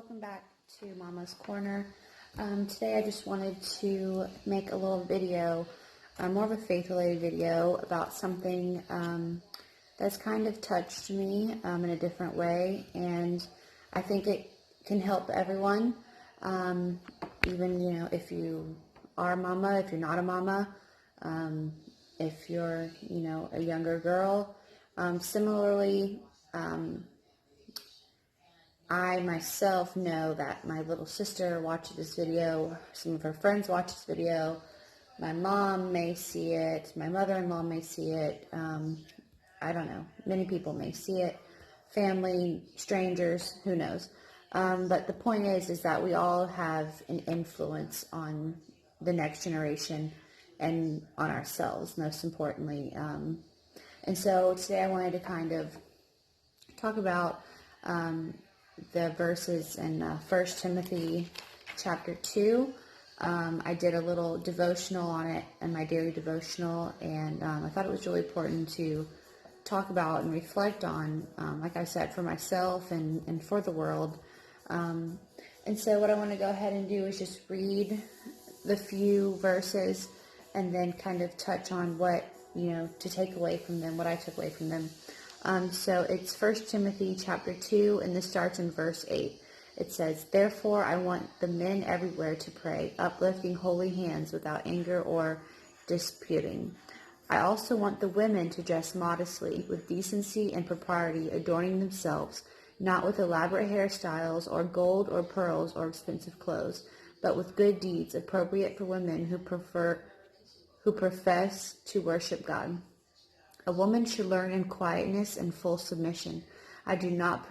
welcome back to Mama's Corner. Today I just wanted to make a little video, more of a faith-related video about something that's kind of touched me in a different way, and I think it can help everyone, even, if you are a mama, if you're not a mama, if you're, a younger girl. Similarly, I myself know that my little sister watches this video, some of her friends watch this video, my mom may see it, my mother-in-law may see it, I don't know, many people may see it, family, strangers, who knows. But the point is that we all have an influence on the next generation and on ourselves, most importantly. And so today I wanted to kind of talk about the verses in 1 Timothy chapter 2. I did a little devotional on it in my daily devotional, and I thought it was really important to talk about and reflect on, like I said, for myself and for the world. And so what I want to go ahead and do is just read the few verses and then kind of touch on what, to take away from them, what I took away from them. So it's 1 Timothy chapter 2, and this starts in verse 8. It says, "Therefore I want the men everywhere to pray, uplifting holy hands without anger or disputing. I also want the women to dress modestly, with decency and propriety, adorning themselves, not with elaborate hairstyles or gold or pearls or expensive clothes, but with good deeds appropriate for women who profess to worship God. A woman should learn in quietness and full submission. I do not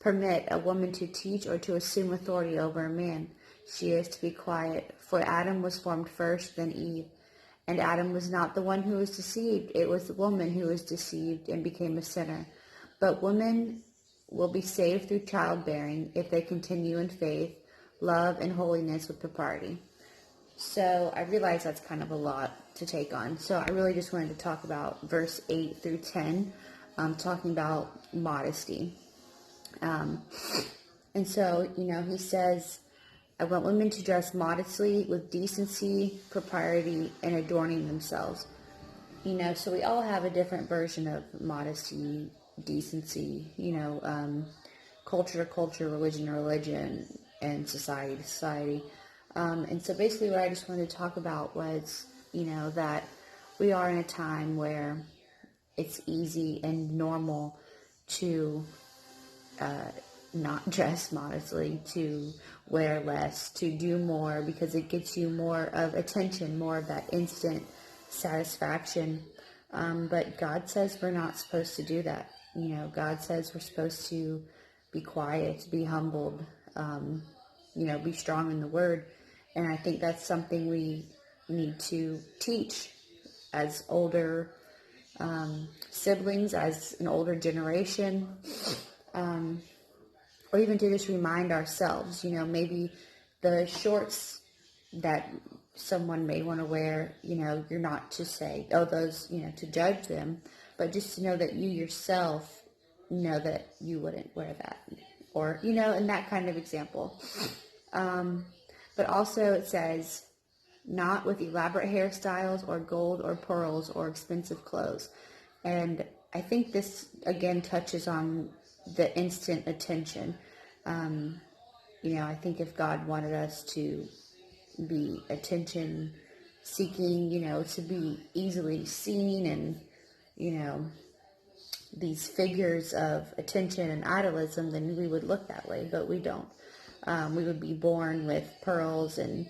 permit a woman to teach or to assume authority over a man. She is to be quiet, for Adam was formed first, then Eve. And Adam was not the one who was deceived. It was the woman who was deceived and became a sinner. But women will be saved through childbearing if they continue in faith, love, and holiness with propriety." So I realize that's kind of a lot to take on. So I really just wanted to talk about verse 8 through 10, talking about modesty. And so, he says, "I want women to dress modestly with decency, propriety, and adorning themselves." So we all have a different version of modesty, decency, culture to culture, religion to religion, and society to society. And so basically what I just wanted to talk about was, that we are in a time where it's easy and normal to not dress modestly, to wear less, to do more, because it gets you more of attention, more of that instant satisfaction. But God says we're not supposed to do that. God says we're supposed to be quiet, be humbled, be strong in the Word. And I think that's something we need to teach as older siblings, as an older generation, or even to just remind ourselves, maybe the shorts that someone may want to wear, you're not to say, oh, those, to judge them, but just to know that you yourself know that you wouldn't wear that, or, in that kind of example. But also it says, not with elaborate hairstyles or gold or pearls or expensive clothes. And I think this, again, touches on the instant attention. I think if God wanted us to be attention seeking, to be easily seen and, these figures of attention and idolism, then we would look that way, but we don't. We would be born with pearls and,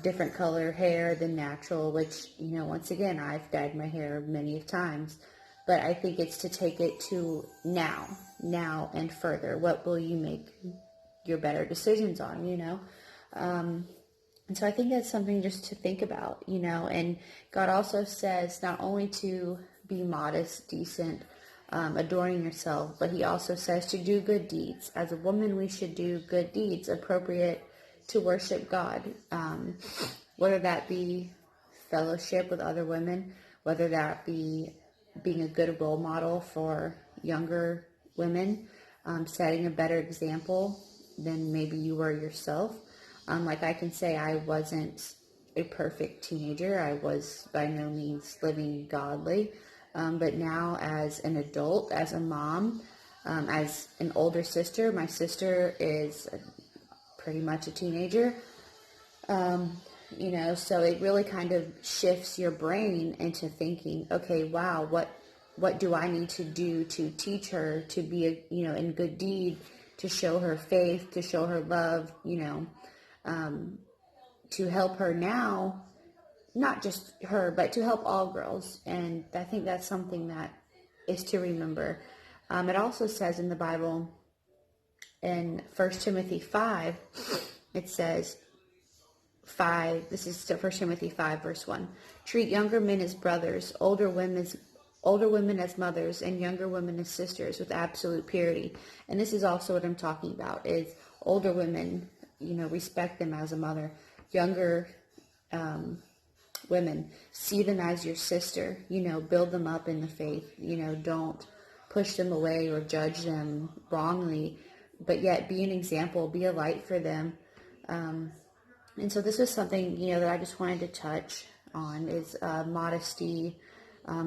different color hair than natural, which, once again, I've dyed my hair many times. But I think it's to take it to now and further. What will you make your better decisions on, And so I think that's something just to think about, And God also says not only to be modest, decent, adorning yourself, but he also says to do good deeds. As a woman, we should do good deeds appropriate to worship God, whether that be fellowship with other women, whether that be being a good role model for younger women, setting a better example, than maybe you were yourself. Like I can say I wasn't a perfect teenager. I was by no means living godly. But now as an adult, as a mom, as an older sister, my sister is pretty much a teenager. So it really kind of shifts your brain into thinking, okay, wow, what do I need to do to teach her to be in good deed, to show her faith, to show her love, to help her now, not just her, but to help all girls. And I think that's something that is to remember. It also says in the Bible, in 1 Timothy 5, it says, this is 1 Timothy 5, verse 1. Treat younger men as brothers, older women as mothers, and younger women as sisters with absolute purity. And this is also what I'm talking about, is older women, respect them as a mother. Younger women, see them as your sister, build them up in the faith, don't push them away or judge them wrongly, but yet be an example, be a light for them. And so this was something, that I just wanted to touch on, is modesty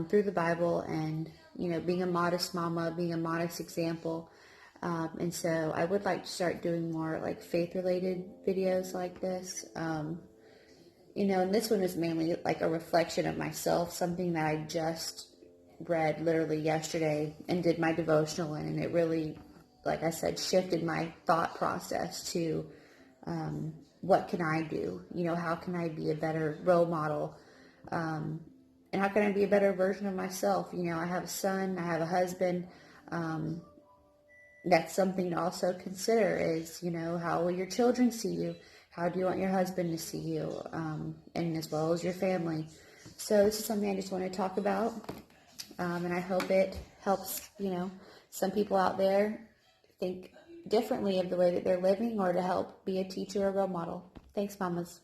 through the Bible, and, being a modest mama, being a modest example. And so I would like to start doing more like faith-related videos like this. And this one is mainly like a reflection of myself, something that I just read literally yesterday and did my devotional in, and it really, like I said, shifted my thought process to what can I do? How can I be a better role model? And how can I be a better version of myself? I have a son, I have a husband. That's something to also consider is, how will your children see you? How do you want your husband to see you? And as well as your family. So this is something I just want to talk about. And I hope it helps, some people out there think differently of the way that they're living, or to help be a teacher or role model. Thanks, mamas.